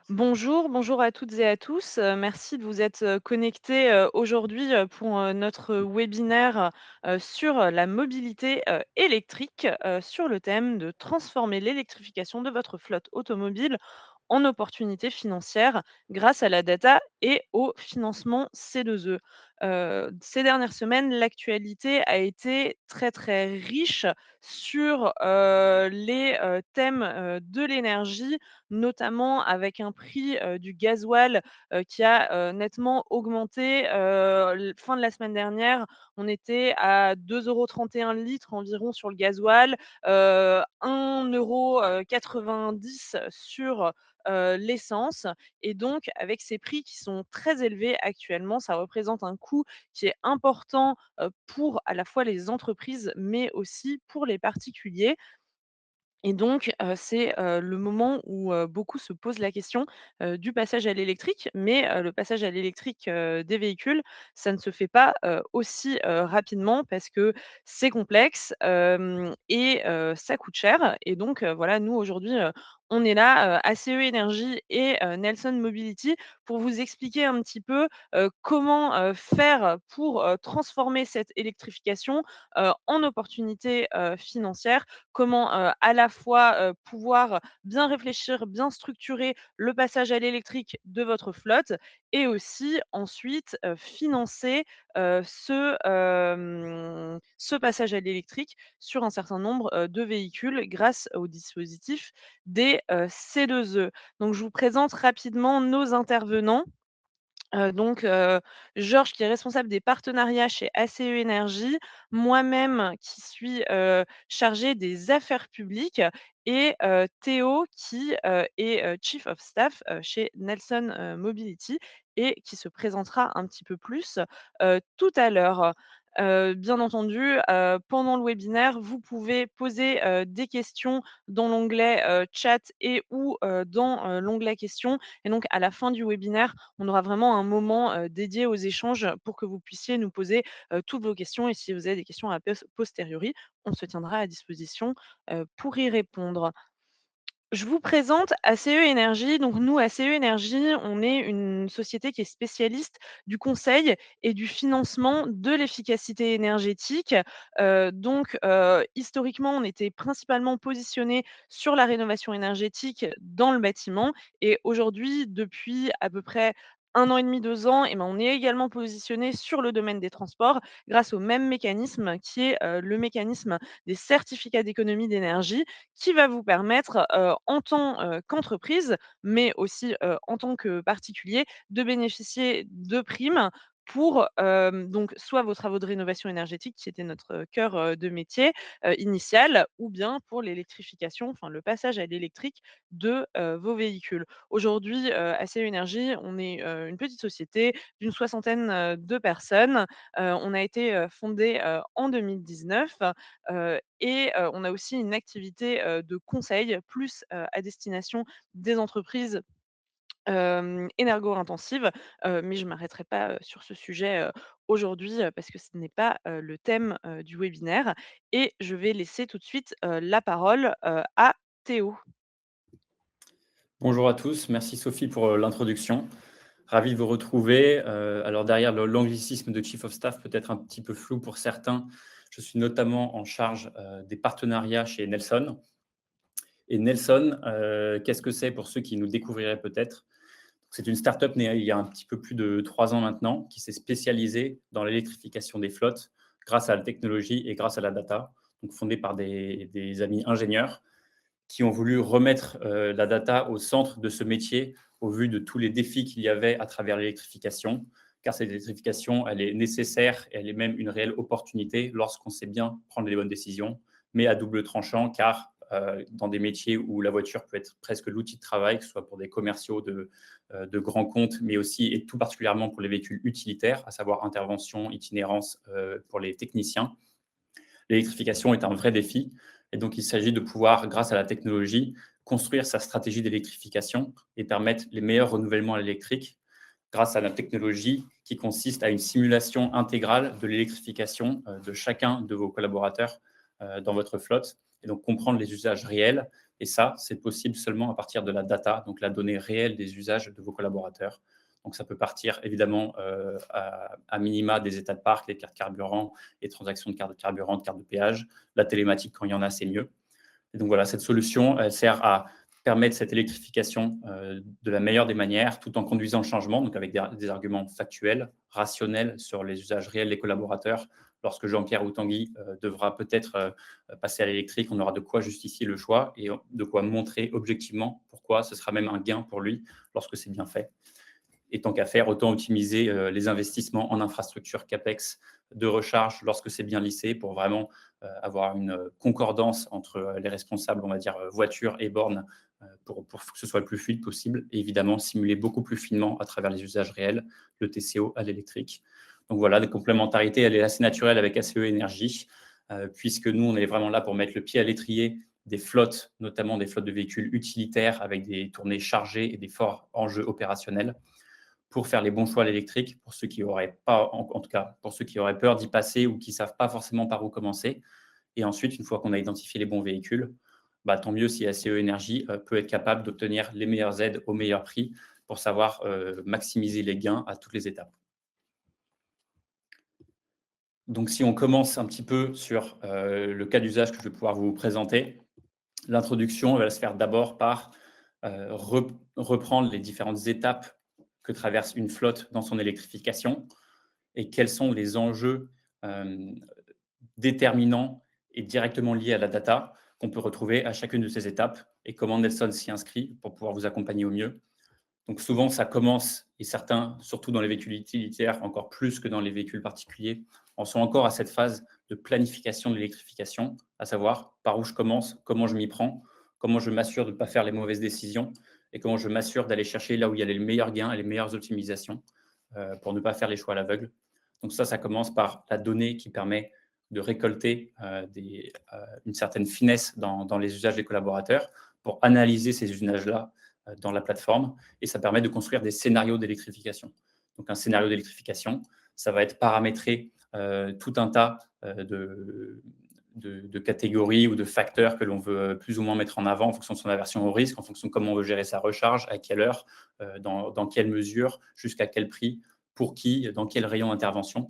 Bonjour, bonjour à toutes et à tous. Merci de vous être, connectés, aujourd'hui, pour, notre webinaire, sur la mobilité, électrique, sur le thème de transformer l'électrification de votre flotte automobile en opportunités financières grâce à la data et au financement C2E. Ces dernières semaines, l'actualité a été très, très riche sur, les, thèmes, de l'énergie, notamment avec un prix, du gasoil, qui a, nettement augmenté. L Fin de la semaine dernière, on était à 2,31 € le litre environ sur le gasoil, 1,90 € sur, l'essence, et donc avec ces prix qui sont très élevés actuellement, ça représente un coût qui est important, pour à la fois les entreprises, mais aussi pour les particuliers. Et donc, c'est, le moment où, beaucoup se posent la question, du passage à l'électrique. Mais, le passage à l'électrique, des véhicules, ça ne se fait pas, aussi, rapidement parce que c'est complexe, et ça coûte cher. Et donc, voilà, nous aujourd'hui, on est là, ACE Énergie et Nelson Mobility pour vous expliquer un petit peu, comment, faire pour, transformer cette électrification, en opportunité, financière. Comment, à la fois, pouvoir bien réfléchir, bien structurer le passage à l'électrique de votre flotte, et aussi ensuite, financer, ce passage à l'électrique sur un certain nombre, de véhicules grâce au dispositif des, C2E. Donc je vous présente rapidement nos intervenants. Georges qui est responsable des partenariats chez ACE Énergie, moi-même qui suis, chargée des affaires publiques, et Théo qui, est, Chief of Staff, chez Nelson, Mobility, et qui se présentera un petit peu plus, tout à l'heure. Bien entendu, pendant le webinaire, vous pouvez poser, des questions dans l'onglet, chat, et ou, dans, l'onglet questions, et donc à la fin du webinaire, on aura vraiment un moment, dédié aux échanges pour que vous puissiez nous poser, toutes vos questions, et si vous avez des questions à posteriori, on se tiendra à disposition, pour y répondre. Je vous présente ACE Énergie. Donc nous, ACE Énergie, on est une société qui est spécialiste du conseil et du financement de l'efficacité énergétique. Historiquement, on était principalement positionné sur la rénovation énergétique dans le bâtiment, et aujourd'hui, depuis à peu près 1 an et demi, 2 ans, et ben, on est également positionné sur le domaine des transports grâce au même mécanisme qui est, le mécanisme des certificats d'économie d'énergie, qui va vous permettre, en tant, qu'entreprise, mais aussi, en tant que particulier, de bénéficier de primes pour, donc soit vos travaux de rénovation énergétique qui était notre, cœur, de métier, initial, ou bien pour l'électrification, enfin le passage à l'électrique de, vos véhicules. Aujourd'hui, ACE Énergie, on est, une petite société d'une soixantaine, de personnes. On a été, fondé, en 2019. On a aussi une activité, de conseil plus, à destination des entreprises, énergo-intensives, mais je ne m'arrêterai pas, sur ce sujet, aujourd'hui, parce que ce n'est pas, le thème, du webinaire, et je vais laisser tout de suite, la parole, à Théo. Bonjour à tous, merci Sophie pour l'introduction. Ravi de vous retrouver. Alors derrière l'anglicisme de Chief of Staff peut être un petit peu flou pour certains. Je suis notamment en charge des partenariats chez Nelson. Et Nelson, qu'est-ce que c'est pour ceux qui nous découvriraient peut-être? C'est une start-up née il y a un petit peu plus de 3 ans maintenant, qui s'est spécialisée dans l'électrification des flottes grâce à la technologie et grâce à la data. Donc fondée par des amis ingénieurs qui ont voulu remettre la data au centre de ce métier au vu de tous les défis qu'il y avait à travers l'électrification, car cette électrification, elle est nécessaire et elle est même une réelle opportunité lorsqu'on sait bien prendre les bonnes décisions, mais à double tranchant, car dans des métiers où la voiture peut être presque l'outil de travail, que ce soit pour des commerciaux de grands comptes, mais aussi et tout particulièrement pour les véhicules utilitaires, à savoir intervention, itinérance pour les techniciens. L'électrification est un vrai défi et donc il s'agit de pouvoir, grâce à la technologie, construire sa stratégie d'électrification et permettre les meilleurs renouvellements à l'électrique grâce à la technologie qui consiste à une simulation intégrale de l'électrification de chacun de vos collaborateurs dans votre flotte et donc comprendre les usages réels. Et ça, c'est possible seulement à partir de la data, donc la donnée réelle des usages de vos collaborateurs. Donc, ça peut partir évidemment à minima des états de parc, les cartes carburant, les transactions de cartes de carburant, de cartes de péage, la télématique quand il y en a, c'est mieux. Et donc voilà, cette solution, elle sert à permettre cette électrification de la meilleure des manières, tout en conduisant le changement, donc avec des arguments factuels, rationnels sur les usages réels des collaborateurs. Lorsque Jean-Pierre ou Tanguy devra peut-être passer à l'électrique, on aura de quoi justifier le choix et de quoi montrer objectivement pourquoi ce sera même un gain pour lui lorsque c'est bien fait. Et tant qu'à faire, autant optimiser les investissements en infrastructure CAPEX de recharge lorsque c'est bien lissé pour vraiment avoir une concordance entre les responsables, on va dire, voitures et bornes pour que ce soit le plus fluide possible et évidemment simuler beaucoup plus finement à travers les usages réels le TCO à l'électrique. Donc voilà, des complémentarités, elle est assez naturelle avec ACE Énergie, puisque nous, on est vraiment là pour mettre le pied à l'étrier des flottes, notamment des flottes de véhicules utilitaires avec des tournées chargées et des forts enjeux opérationnels, pour faire les bons choix à l'électrique, pour ceux qui auraient pas, en tout cas, pour ceux qui auraient peur d'y passer ou qui ne savent pas forcément par où commencer. Et ensuite, une fois qu'on a identifié les bons véhicules, bah, tant mieux si ACE Énergie peut être capable d'obtenir les meilleures aides au meilleur prix pour savoir maximiser les gains à toutes les étapes. Donc, si on commence un petit peu sur le cas d'usage que je vais pouvoir vous présenter, l'introduction va se faire d'abord par reprendre les différentes étapes que traverse une flotte dans son électrification et quels sont les enjeux euh, déterminants et directement liés à la data qu'on peut retrouver à chacune de ces étapes et comment Nelson s'y inscrit pour pouvoir vous accompagner au mieux. Donc souvent, ça commence, et certains, surtout dans les véhicules utilitaires, encore plus que dans les véhicules particuliers, en sont encore à cette phase de planification de l'électrification, à savoir par où je commence, comment je m'y prends, comment je m'assure de ne pas faire les mauvaises décisions et comment je m'assure d'aller chercher là où il y a les meilleurs gains et les meilleures optimisations pour ne pas faire les choix à l'aveugle. Donc ça commence par la donnée qui permet de récolter une certaine finesse dans les usages des collaborateurs pour analyser ces usages-là dans la plateforme et ça permet de construire des scénarios d'électrification. Donc un scénario d'électrification, ça va être paramétrer tout un tas de catégories ou de facteurs que l'on veut plus ou moins mettre en avant en fonction de son aversion au risque, en fonction de comment on veut gérer sa recharge, à quelle heure, dans quelle mesure, jusqu'à quel prix, pour qui, dans quel rayon d'intervention.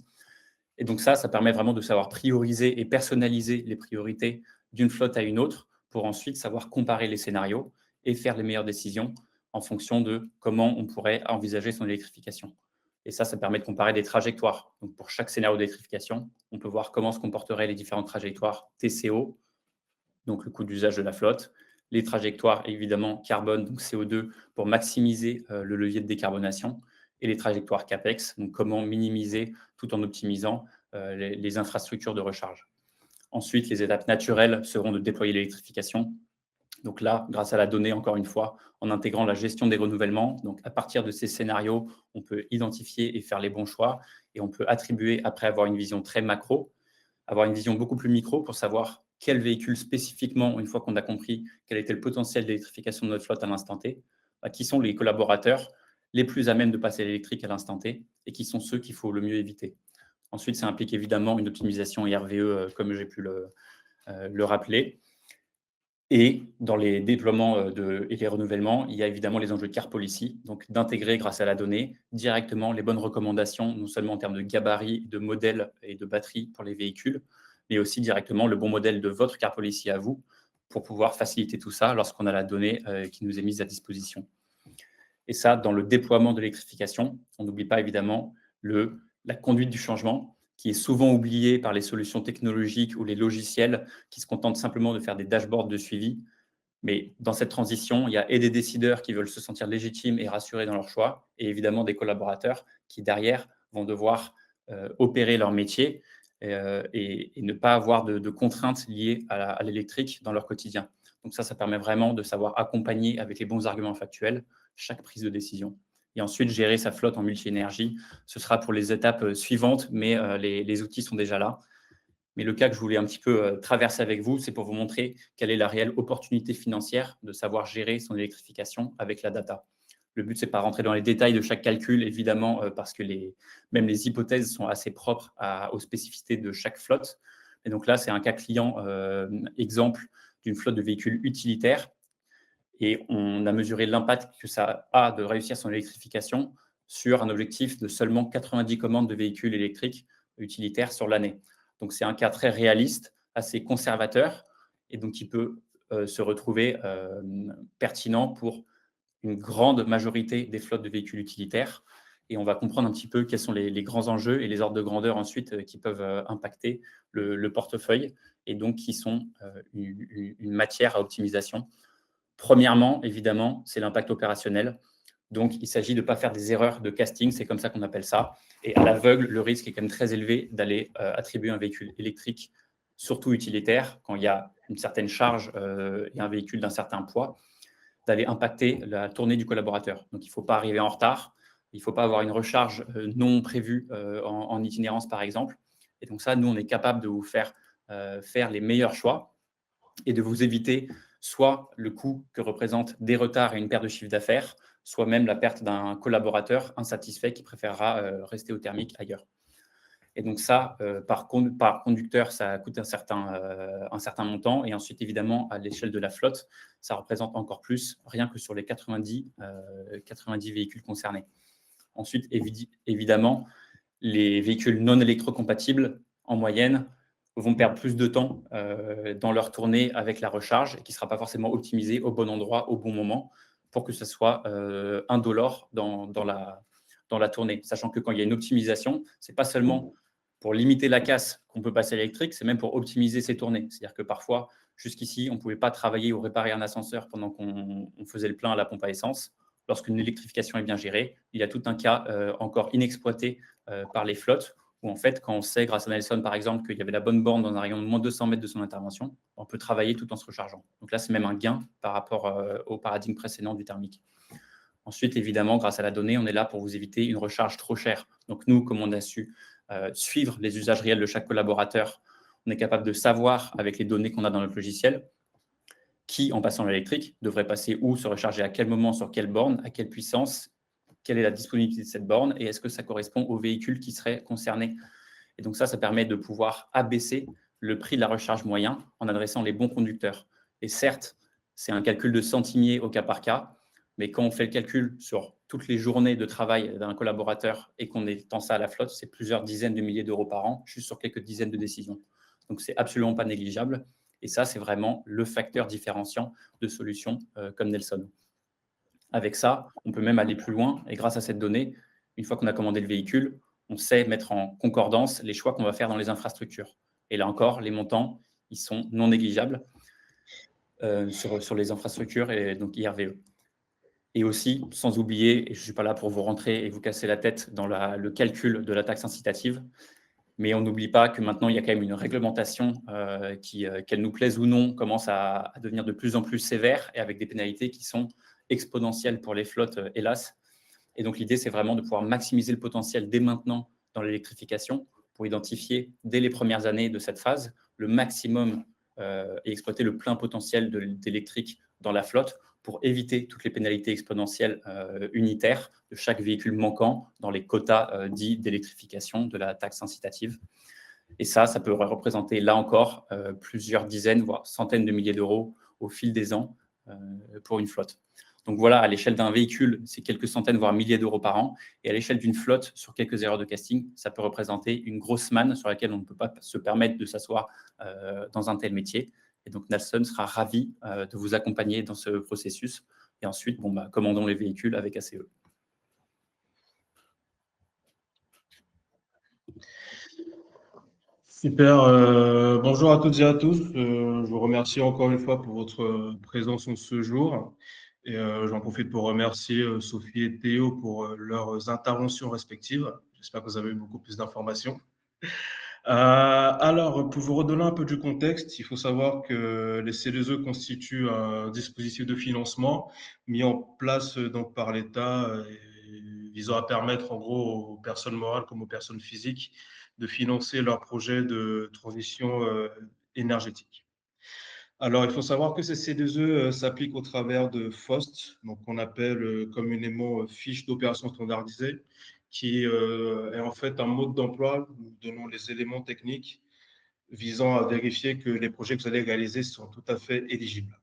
Et donc ça permet vraiment de savoir prioriser et personnaliser les priorités d'une flotte à une autre pour ensuite savoir comparer les scénarios et faire les meilleures décisions en fonction de comment on pourrait envisager son électrification. Et ça permet de comparer des trajectoires. Donc pour chaque scénario d'électrification, on peut voir comment se comporteraient les différentes trajectoires TCO, donc le coût d'usage de la flotte, les trajectoires évidemment carbone, donc CO2, pour maximiser le levier de décarbonation, et les trajectoires CAPEX, donc comment minimiser tout en optimisant les infrastructures de recharge. Ensuite, les étapes naturelles seront de déployer l'électrification. Donc là, grâce à la donnée, encore une fois, en intégrant la gestion des renouvellements, donc à partir de ces scénarios, on peut identifier et faire les bons choix et on peut attribuer, après avoir une vision très macro, avoir une vision beaucoup plus micro pour savoir quel véhicule spécifiquement, une fois qu'on a compris quel était le potentiel d'électrification de notre flotte à l'instant T, qui sont les collaborateurs les plus à même de passer à l'électrique à l'instant T et qui sont ceux qu'il faut le mieux éviter. Ensuite, ça implique évidemment une optimisation RVE, comme j'ai pu le rappeler. Et dans les déploiements et les renouvellements, il y a évidemment les enjeux de car policy, donc d'intégrer grâce à la donnée directement les bonnes recommandations, non seulement en termes de gabarit, de modèle et de batterie pour les véhicules, mais aussi directement le bon modèle de votre car policy à vous pour pouvoir faciliter tout ça lorsqu'on a la donnée qui nous est mise à disposition. Et ça, dans le déploiement de l'électrification, on n'oublie pas évidemment la conduite du changement, qui est souvent oubliée par les solutions technologiques ou les logiciels qui se contentent simplement de faire des dashboards de suivi. Mais dans cette transition, il y a et des décideurs qui veulent se sentir légitimes et rassurés dans leur choix, et évidemment des collaborateurs qui, derrière, vont devoir opérer leur métier et ne pas avoir de contraintes liées à l'électrique dans leur quotidien. Donc ça permet vraiment de savoir accompagner avec les bons arguments factuels chaque prise de décision. Et ensuite, gérer sa flotte en multi-énergie, ce sera pour les étapes suivantes, mais les outils sont déjà là. Mais le cas que je voulais un petit peu traverser avec vous, c'est pour vous montrer quelle est la réelle opportunité financière de savoir gérer son électrification avec la data. Le but, c'est pas rentrer dans les détails de chaque calcul, évidemment, parce que même les hypothèses sont assez propres aux spécificités de chaque flotte. Et donc là, c'est un cas client exemple d'une flotte de véhicules utilitaires. Et on a mesuré l'impact que ça a de réussir son électrification sur un objectif de seulement 90 commandes de véhicules électriques utilitaires sur l'année. Donc c'est un cas très réaliste, assez conservateur, et donc qui peut se retrouver pertinent pour une grande majorité des flottes de véhicules utilitaires. Et on va comprendre un petit peu quels sont les grands enjeux et les ordres de grandeur ensuite qui peuvent impacter le portefeuille et donc qui sont une matière à optimisation. Premièrement, évidemment, c'est l'impact opérationnel. Donc, il s'agit de ne pas faire des erreurs de casting, c'est comme ça qu'on appelle ça. Et à l'aveugle, le risque est quand même très élevé d'aller attribuer un véhicule électrique, surtout utilitaire, quand il y a une certaine charge et un véhicule d'un certain poids, d'aller impacter la tournée du collaborateur. Donc, il ne faut pas arriver en retard, il ne faut pas avoir une recharge non prévue en itinérance, par exemple. Et donc ça, nous, on est capable de vous faire faire les meilleurs choix et de vous éviter soit le coût que représentent des retards et une perte de chiffre d'affaires, soit même la perte d'un collaborateur insatisfait qui préférera rester au thermique ailleurs. Et donc ça, par conducteur, ça coûte un certain montant. Et ensuite, évidemment, à l'échelle de la flotte, ça représente encore plus, rien que sur les 90 véhicules concernés. Ensuite, évidemment, les véhicules non électrocompatibles, en moyenne, vont perdre plus de temps dans leur tournée avec la recharge et qui ne sera pas forcément optimisé au bon endroit, au bon moment, pour que ce soit indolore dans la tournée. Sachant que quand il y a une optimisation, ce n'est pas seulement pour limiter la casse qu'on peut passer à l'électrique, c'est même pour optimiser ses tournées. C'est-à-dire que parfois, jusqu'ici, on ne pouvait pas travailler ou réparer un ascenseur pendant qu'on faisait le plein à la pompe à essence. Lorsqu'une électrification est bien gérée, il y a tout un cas encore inexploité par les flottes, où en fait, quand on sait, grâce à Nelson par exemple, qu'il y avait la bonne borne dans un rayon de moins de 200 mètres de son intervention, on peut travailler tout en se rechargeant. Donc là, c'est même un gain par rapport au paradigme précédent du thermique. Ensuite, évidemment, grâce à la donnée, on est là pour vous éviter une recharge trop chère. Donc nous, comme on a su suivre les usages réels de chaque collaborateur, on est capable de savoir, avec les données qu'on a dans notre logiciel, qui, en passant à l'électrique, devrait passer où, se recharger à quel moment, sur quelle borne, à quelle puissance, quelle est la disponibilité de cette borne et est-ce que ça correspond au véhicule qui serait concerné. Et donc ça permet de pouvoir abaisser le prix de la recharge moyen en adressant les bons conducteurs. Et certes, c'est un calcul de centimiers au cas par cas, mais quand on fait le calcul sur toutes les journées de travail d'un collaborateur et qu'on étend ça à la flotte, c'est plusieurs dizaines de milliers d'euros par an, juste sur quelques dizaines de décisions. Donc, c'est absolument pas négligeable. Et ça, c'est vraiment le facteur différenciant de solutions comme Nelson. Avec ça, on peut même aller plus loin. Et grâce à cette donnée, une fois qu'on a commandé le véhicule, on sait mettre en concordance les choix qu'on va faire dans les infrastructures. Et là encore, les montants, ils sont non négligeables sur les infrastructures et donc IRVE. Et aussi, sans oublier, et je ne suis pas là pour vous rentrer et vous casser la tête dans le calcul de la taxe incitative, mais on n'oublie pas que maintenant, il y a quand même une réglementation qui, qu'elle nous plaise ou non, commence à devenir de plus en plus sévère et avec des pénalités qui sont exponentielles pour les flottes, hélas. Et donc, l'idée, c'est vraiment de pouvoir maximiser le potentiel dès maintenant dans l'électrification pour identifier, dès les premières années de cette phase, le maximum et exploiter le plein potentiel d'électrique dans la flotte pour éviter toutes les pénalités exponentielles unitaires de chaque véhicule manquant dans les quotas dits d'électrification de la taxe incitative. Et ça peut représenter, là encore, plusieurs dizaines, voire centaines de milliers d'euros au fil des ans pour une flotte. Donc voilà, à l'échelle d'un véhicule, c'est quelques centaines, voire milliers d'euros par an. Et à l'échelle d'une flotte, sur quelques erreurs de casting, ça peut représenter une grosse manne sur laquelle on ne peut pas se permettre de s'asseoir dans un tel métier. Et donc, Nelson sera ravi de vous accompagner dans ce processus. Et ensuite, commandons les véhicules avec ACE. Super. Bonjour à toutes et à tous. Je vous remercie encore une fois pour votre présence en ce jour. Et j'en profite pour remercier Sophie et Théo pour leurs interventions respectives. J'espère que vous avez eu beaucoup plus d'informations. Alors, pour vous redonner un peu du contexte, il faut savoir que les C2E constituent un dispositif de financement mis en place donc par l'État visant à permettre en gros aux personnes morales comme aux personnes physiques de financer leurs projets de transition énergétique. Alors, il faut savoir que ces C2E s'appliquent au travers de FOST, donc qu'on appelle communément fiche d'opération standardisée, qui est en fait un mode d'emploi. Nous donnons les éléments techniques visant à vérifier que les projets que vous allez réaliser sont tout à fait éligibles.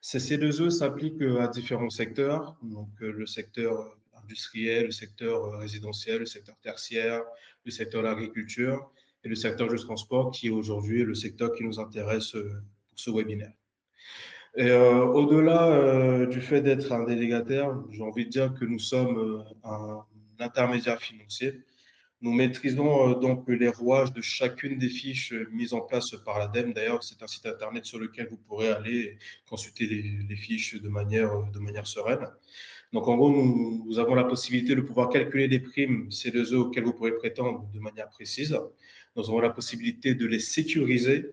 Ces C2E s'appliquent à différents secteurs, donc le secteur industriel, le secteur résidentiel, le secteur tertiaire, le secteur de l'agriculture et le secteur du transport, qui est aujourd'hui le secteur qui nous intéresse pour ce webinaire. Et au-delà du fait d'être un délégataire, j'ai envie de dire que nous sommes un intermédiaire financier. Nous maîtrisons donc les rouages de chacune des fiches mises en place par l'ADEME. D'ailleurs, c'est un site internet sur lequel vous pourrez aller consulter les fiches de manière sereine. Donc, en gros, nous avons la possibilité de pouvoir calculer les primes C2E auxquelles vous pourrez prétendre de manière précise. Nous avons la possibilité de les sécuriser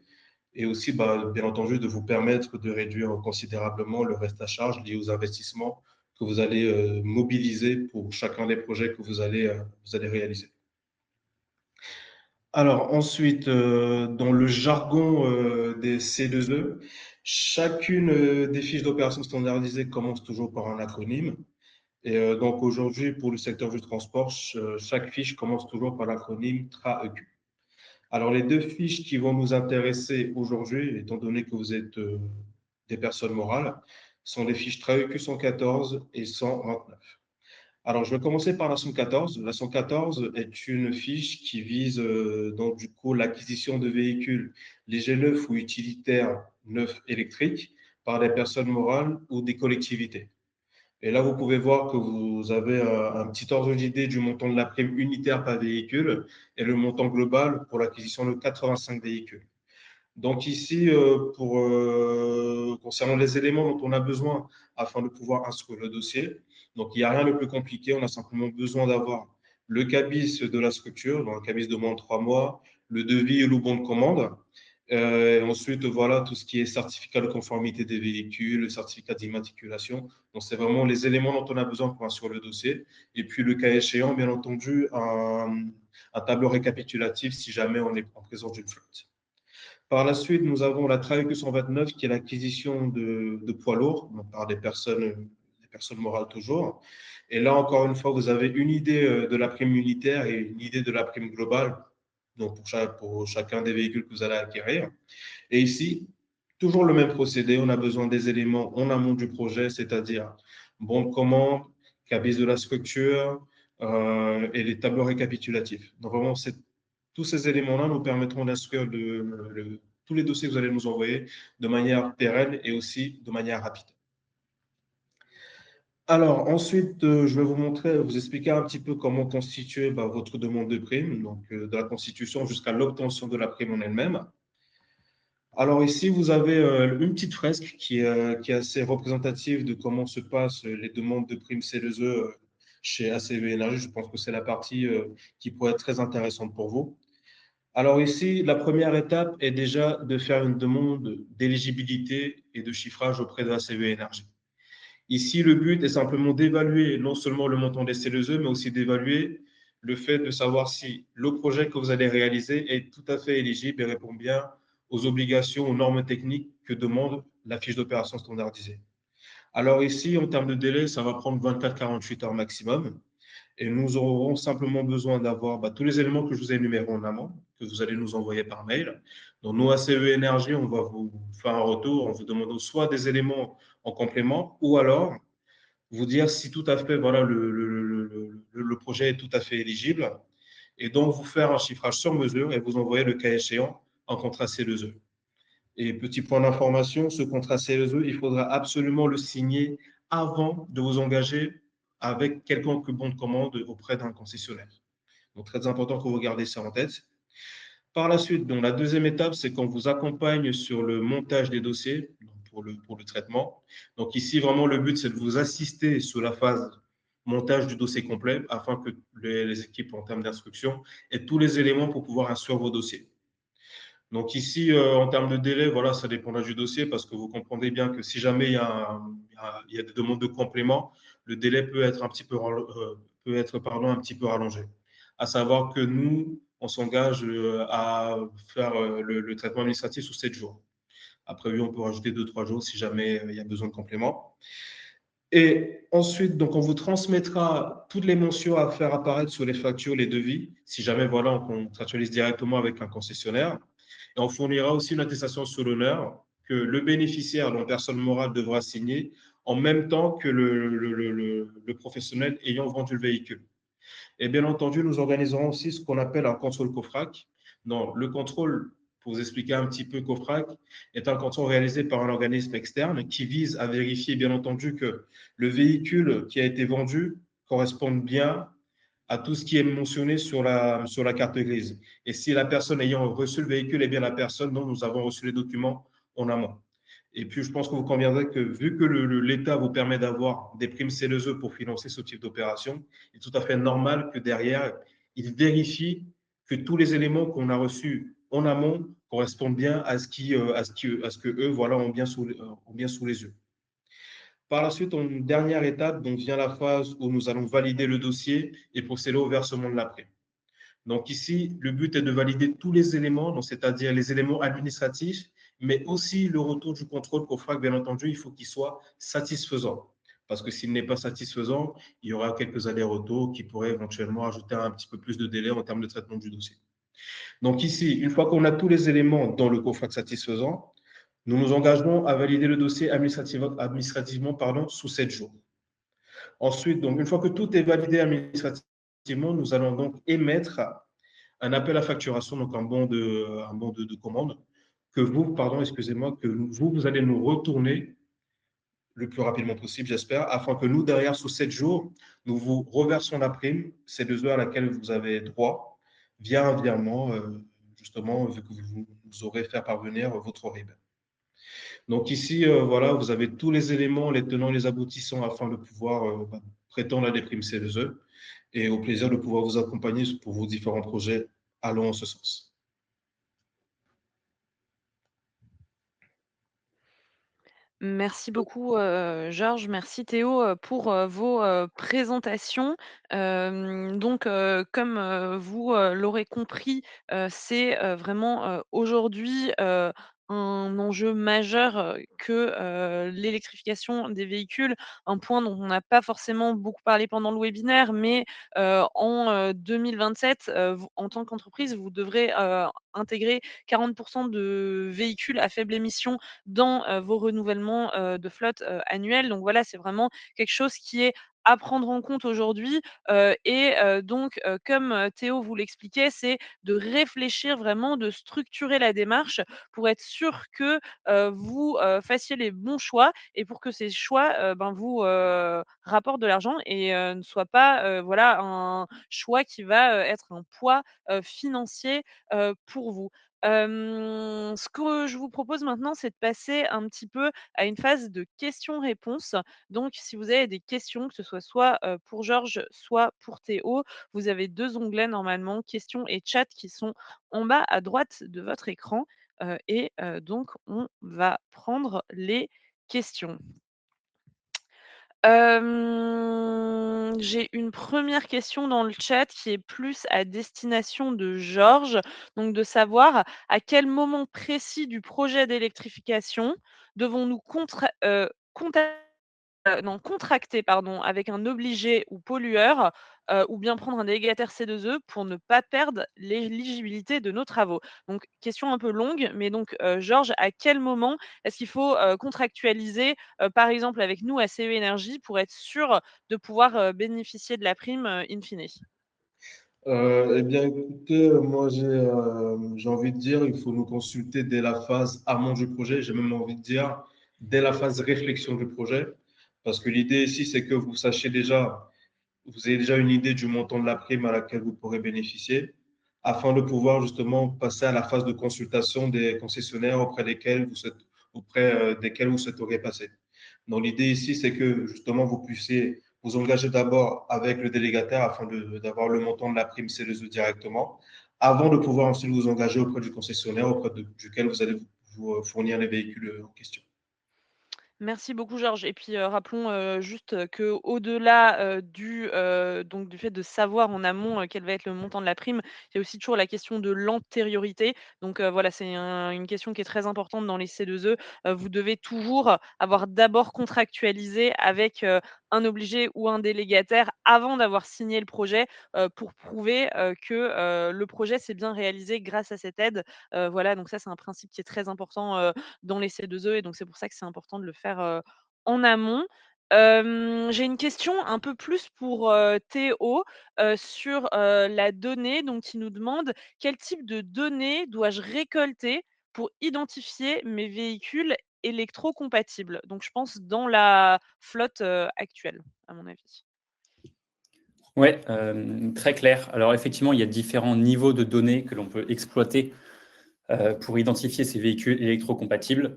et aussi, bien entendu, de vous permettre de réduire considérablement le reste à charge lié aux investissements que vous allez mobiliser pour chacun des projets que vous allez réaliser. Alors ensuite, dans le jargon des C2E, chacune des fiches d'opération standardisées commence toujours par un acronyme. Et donc aujourd'hui, pour le secteur du transport, chaque fiche commence toujours par l'acronyme TRAEQ. Alors les deux fiches qui vont nous intéresser aujourd'hui, étant donné que vous êtes des personnes morales, sont les fiches TRAEQ 114 et 129. Alors, je vais commencer par la 114. La 114 est une fiche qui vise donc du coup l'acquisition de véhicules légers neufs ou utilitaires neufs électriques par des personnes morales ou des collectivités. Et là, vous pouvez voir que vous avez un petit ordre d'idée du montant de la prime unitaire par véhicule et le montant global pour l'acquisition de 85 véhicules. Donc ici, concernant les éléments dont on a besoin afin de pouvoir instruire le dossier, donc il n'y a rien de plus compliqué, on a simplement besoin d'avoir le cabis de la structure, donc un cabis de moins de 3 mois, le devis et le bon de commande. Et ensuite, voilà, tout ce qui est certificat de conformité des véhicules, le certificat d'immatriculation. Donc, c'est vraiment les éléments dont on a besoin pour instruire le dossier. Et puis, le cas échéant, bien entendu, un tableau récapitulatif si jamais on est en présence d'une flotte. Par la suite, nous avons la TRAEQ 129 qui est l'acquisition de poids lourds par des personnes morales toujours. Et là, encore une fois, vous avez une idée de la prime unitaire et une idée de la prime globale, donc pour chacun des véhicules que vous allez acquérir. Et ici, toujours le même procédé, on a besoin des éléments en amont du projet, c'est-à-dire bon de commande, cabis de la structure et les tableaux récapitulatifs. Donc vraiment, tous ces éléments-là nous permettront d'instruire tous les dossiers que vous allez nous envoyer de manière pérenne et aussi de manière rapide. Alors, ensuite, je vais vous expliquer un petit peu comment constituer votre demande de prime, donc de la constitution jusqu'à l'obtention de la prime en elle-même. Alors ici, vous avez une petite fresque qui est assez représentative de comment se passent les demandes de prime C2E chez ACV Énergie. Je pense que c'est la partie qui pourrait être très intéressante pour vous. Alors ici, la première étape est déjà de faire une demande d'éligibilité et de chiffrage auprès de ACV Énergie. Ici, le but est simplement d'évaluer non seulement le montant des C2E, mais aussi d'évaluer le fait de savoir si le projet que vous allez réaliser est tout à fait éligible et répond bien aux obligations, aux normes techniques que demande la fiche d'opération standardisée. Alors ici, en termes de délai, ça va prendre 24-48 heures maximum. Et nous aurons simplement besoin d'avoir tous les éléments que je vous ai énumérés en amont, que vous allez nous envoyer par mail. Donc, nous, ACE Énergie, on va vous faire un retour en vous demandant soit des éléments en complément, ou alors vous dire si tout à fait, voilà, le projet est tout à fait éligible. Et donc, vous faire un chiffrage sur mesure et vous envoyer le cas échéant en contrat C2E. Et petit point d'information, ce contrat C2E, il faudra absolument le signer avant de vous engager avec quelconque bon de commande auprès d'un concessionnaire. Donc, très important que vous gardez ça en tête. Par la suite, donc, la deuxième étape, c'est qu'on vous accompagne sur le montage des dossiers pour le traitement. Donc, ici, vraiment, le but, c'est de vous assister sur la phase montage du dossier complet afin que les équipes, en termes d'instruction, aient tous les éléments pour pouvoir instruire vos dossiers. Donc ici, en termes de délai, voilà, ça dépendra du dossier parce que vous comprendrez bien que si jamais il y a des demandes de complément, le délai peut être un petit peu rallongé. À savoir que nous, on s'engage à faire le traitement administratif sous 7 jours. Après, oui, on peut rajouter 2-3 jours si jamais il y a besoin de complément. Et ensuite, donc, on vous transmettra toutes les mentions à faire apparaître sur les factures, les devis, si jamais voilà, on contractualise directement avec un concessionnaire. Et on fournira aussi une attestation sur l'honneur que le bénéficiaire, dont personne morale, devra signer en même temps que le professionnel ayant vendu le véhicule. Et bien entendu, nous organiserons aussi ce qu'on appelle un contrôle COFRAC. Non, le contrôle, pour vous expliquer un petit peu, COFRAC est un contrôle réalisé par un organisme externe qui vise à vérifier, bien entendu, que le véhicule qui a été vendu corresponde bien à tout ce qui est mentionné sur la carte grise. Et si la personne ayant reçu le véhicule est bien la personne dont nous avons reçu les documents en amont. Et puis, je pense que vous conviendrez que vu que l'État vous permet d'avoir des primes CLE pour financer ce type d'opération, il est tout à fait normal que derrière, il vérifie que tous les éléments qu'on a reçus en amont correspondent bien à ce que eux voilà, ont bien sous les yeux. Par la suite, en dernière étape, donc vient la phase où nous allons valider le dossier et procéder au versement de la prime. Donc ici, le but est de valider tous les éléments, c'est-à-dire les éléments administratifs, mais aussi le retour du contrôle qu'OFRAC, bien entendu, il faut qu'il soit satisfaisant. Parce que s'il n'est pas satisfaisant, il y aura quelques allers-retours qui pourraient éventuellement ajouter un petit peu plus de délai en termes de traitement du dossier. Donc ici, une fois qu'on a tous les éléments dans le COFRAC satisfaisant, nous nous engagerons à valider le dossier administrativement sous 7 jours. Ensuite, donc, une fois que tout est validé administrativement, nous allons donc émettre un appel à facturation, donc un bon de commande, que vous, pardon, excusez-moi, que vous allez nous retourner le plus rapidement possible, j'espère, afin que nous, derrière, sous 7 jours, nous vous reversons la prime, ces 2 heures à laquelle vous avez droit, via un virement, justement, vu que vous aurez fait parvenir votre RIB. Donc ici, voilà, vous avez tous les éléments, les tenants, les aboutissants, afin de pouvoir prétendre à des primes CLE et au plaisir de pouvoir vous accompagner pour vos différents projets allant en ce sens. Merci beaucoup, Georges. Merci Théo, pour, vos, présentations. Donc, comme, vous, l'aurez compris, c'est, vraiment, aujourd'hui, un enjeu majeur, que, l'électrification des véhicules. Un point dont on n'a pas forcément beaucoup parlé pendant le webinaire, mais, en, 2027, vous en tant qu'entreprise, vous devrez, intégrer 40 de véhicules à faible émission dans, vos renouvellements, de flotte, annuels. Donc voilà, c'est vraiment quelque chose qui est à prendre en compte aujourd'hui, donc comme, Théo vous l'expliquait, c'est de réfléchir vraiment, de structurer la démarche pour être sûr que, vous, fassiez les bons choix et pour que ces choix, ben, vous, rapportent de l'argent et ne soient pas, voilà, un choix qui va, être un poids, financier, pour vous. Ce que je vous propose maintenant, c'est de passer un petit peu à une phase de questions-réponses. Donc, si vous avez des questions, que ce soit, pour Georges, soit pour Théo, vous avez 2 onglets normalement, questions et chat qui sont en bas à droite de votre écran, donc on va prendre les questions. J'ai une première question dans le chat qui est plus à destination de Georges, donc de savoir à quel moment précis du projet d'électrification devons-nous contracter pardon, avec un obligé ou pollueur, ou bien prendre un délégataire C2E pour ne pas perdre l'éligibilité de nos travaux? Donc question un peu longue, mais donc Georges, à quel moment est-ce qu'il faut, contractualiser, par exemple avec nous à CE Énergie pour être sûr de pouvoir, bénéficier de la prime, in fine? Eh bien, écoutez, moi, j'ai envie de dire, il faut nous consulter dès la phase amont du projet. J'ai même envie de dire, dès la phase réflexion du projet. Parce que l'idée ici, c'est que vous sachiez déjà, vous avez déjà une idée du montant de la prime à laquelle vous pourrez bénéficier, afin de pouvoir justement passer à la phase de consultation des concessionnaires auprès desquels vous souhaiteriez passer. Donc, l'idée ici, c'est que justement, vous puissiez vous engager d'abord avec le délégataire afin d'avoir le montant de la prime CLE directement, avant de pouvoir ensuite vous engager auprès du concessionnaire duquel vous allez vous fournir les véhicules en question. Merci beaucoup Georges et puis, rappelons, juste, qu'au-delà, donc du fait de savoir en amont, quel va être le montant de la prime, il y a aussi toujours la question de l'antériorité. Donc, voilà, c'est une question qui est très importante dans les C2E. Vous devez toujours avoir d'abord contractualisé avec, un obligé ou un délégataire avant d'avoir signé le projet, pour prouver, que, le projet s'est bien réalisé grâce à cette aide. Voilà, donc ça, c'est un principe qui est très important, dans les C2E et donc c'est pour ça que c'est important de le faire, en amont. J'ai une question un peu plus pour, Théo, sur, la donnée. Donc il nous demande: «Quel type de données dois-je récolter pour identifier mes véhicules électrocompatibles?» Donc je pense dans la flotte, actuelle, à mon avis. Ouais, très clair. Alors effectivement, il y a différents niveaux de données que l'on peut exploiter, pour identifier ces véhicules électrocompatibles.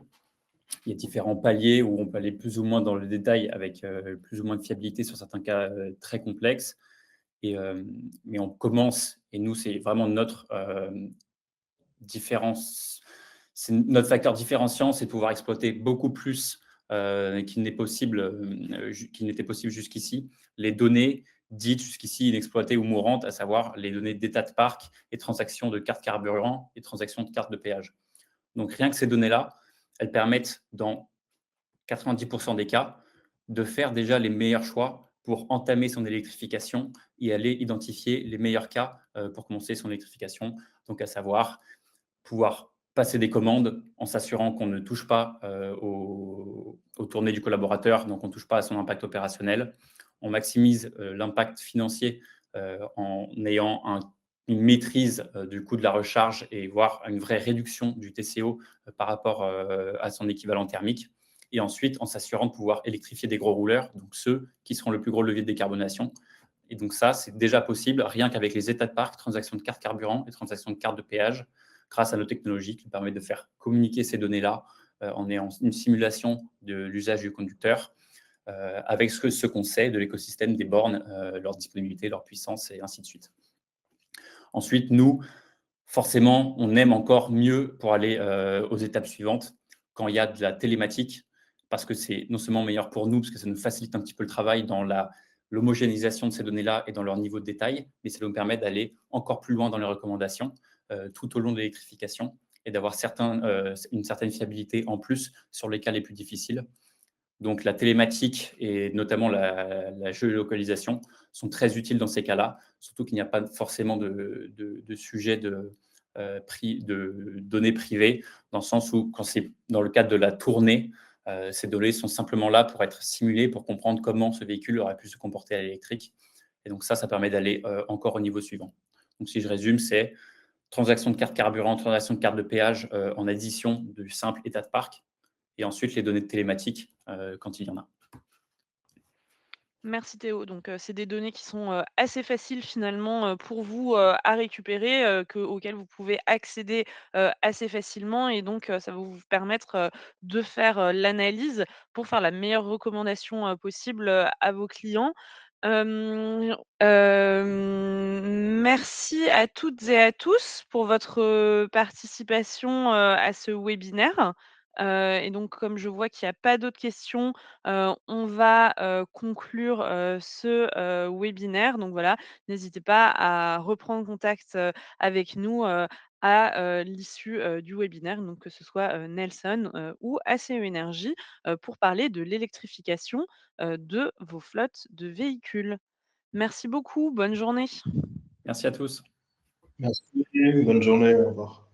Il y a différents paliers où on peut aller plus ou moins dans le détail avec, plus ou moins de fiabilité sur certains cas, très complexes mais on commence et nous, c'est vraiment notre, différence c'est notre facteur différenciant, c'est de pouvoir exploiter beaucoup plus, qu'il n'était possible jusqu'ici, les données dites jusqu'ici inexploitées ou mourantes, à savoir les données d'état de parc et transactions de cartes carburant et transactions de cartes de péage. Donc rien que ces données-là, elles permettent dans 90 des cas, de faire déjà les meilleurs choix pour entamer son électrification et aller identifier les meilleurs cas, pour commencer son électrification. Donc à savoir, pouvoir passer des commandes en s'assurant qu'on ne touche pas, aux tournées du collaborateur, donc on ne touche pas à son impact opérationnel. On maximise, l'impact financier, en ayant une maîtrise, du coût de la recharge et voire une vraie réduction du TCO, par rapport, à son équivalent thermique et ensuite en s'assurant de pouvoir électrifier des gros rouleurs, donc ceux qui seront le plus gros levier de décarbonation et donc ça, c'est déjà possible rien qu'avec les états de parc, transactions de cartes carburant et transactions de cartes de péage grâce à nos technologies qui permettent de faire communiquer ces données-là, en ayant une simulation de l'usage du conducteur, avec ce qu'on sait de l'écosystème des bornes, leur disponibilité, leur puissance et ainsi de suite. Ensuite, nous, forcément, on aime encore mieux pour aller, aux étapes suivantes, quand il y a de la télématique, parce que c'est non seulement meilleur pour nous, parce que ça nous facilite un petit peu le travail dans l'homogénéisation de ces données-là et dans leur niveau de détail, mais ça nous permet d'aller encore plus loin dans les recommandations, tout au long de l'électrification et d'avoir une certaine fiabilité en plus sur les cas les plus difficiles. Donc la télématique et notamment la géolocalisation sont très utiles dans ces cas-là, surtout qu'il n'y a pas forcément de sujet de données privées, dans le sens où quand c'est dans le cadre de la tournée, ces données sont simplement là pour être simulées, pour comprendre comment ce véhicule aurait pu se comporter à l'électrique et donc ça permet d'aller, encore au niveau suivant. Donc si je résume, c'est transaction de carte carburant, transaction de carte de péage, en addition du simple état de parc et ensuite les données de télématique, quand il y en a. Merci Théo. Donc, c'est des données qui sont, assez faciles finalement, pour vous, à récupérer, auxquelles vous pouvez accéder, assez facilement et donc, ça va vous permettre, de faire, l'analyse pour faire la meilleure recommandation, possible, à vos clients. Merci à toutes et à tous pour votre, participation, à ce webinaire. Et donc comme je vois qu'il y a pas d'autres questions, on va, conclure, ce, webinaire. Donc voilà, n'hésitez pas à reprendre contact, avec nous, à l'issue, du webinaire, donc que ce soit, Nelson, ou ACE Énergie, pour parler de l'électrification, de vos flottes de véhicules. Merci beaucoup, bonne journée. Merci à tous. Merci, bonne journée, au revoir.